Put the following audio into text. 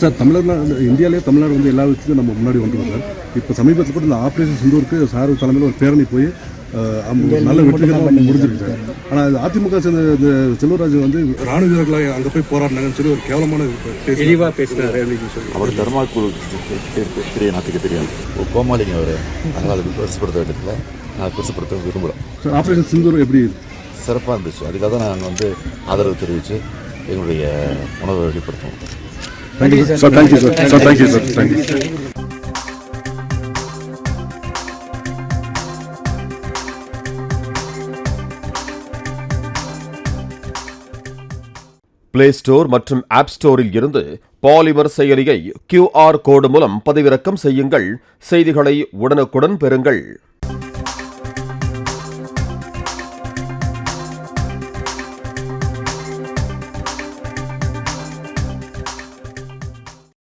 Sir Tamil Nadu இந்தியாவிலே தமிழ்நாடு வந்து எல்லா விஷயத்தையும் நம்ம முன்னாடி வந்துடும் சார். இப்போ சமீபத்தில் கூட இந்த ஆப்ரேஷன் சிந்தூருக்கு சார் தலைமையில் ஒரு பேரணி போய் நல்ல வெற்றிகரமாக முடிஞ்சிருக்கு சார். ஆனால் அதிமுக சேர்ந்த இந்த செல்வராஜ் வந்து ராணுவ வீரர்களை அங்கே போய் போராடினாங்கன்னு சொல்லி ஒரு கேவலமான தெளிவாக பேசினார். அவர் தர்மாக்குழு தெரியும், நாட்டுக்கு தெரியும். ஒரு கோமாளிங்க அவர், அதனால் அது பெருசுப்படுத்த வேண்டியதில்லை. நான் பெருசுப்படுத்த விரும்புகிறேன் சார். ஆப்ரேஷன் சிந்தூர் எப்படி சிறப்பாக இருந்துச்சு. அதுக்காக தான் நாங்கள் வந்து ஆதரவு தெரிவித்து எங்களுடைய உணர்வை வெளிப்படுத்துவோம். Thank you sir. Thank you sir. Thank you sir. Thank you sir. Play store மற்றும் ஆப் ஸ்டோரில் இருந்து பாலிமர் செயலியை QR கோடு மூலம் பதிவிறக்கம் செய்யுங்கள். செய்திகளை உடனுக்குடன் பெறுங்கள்.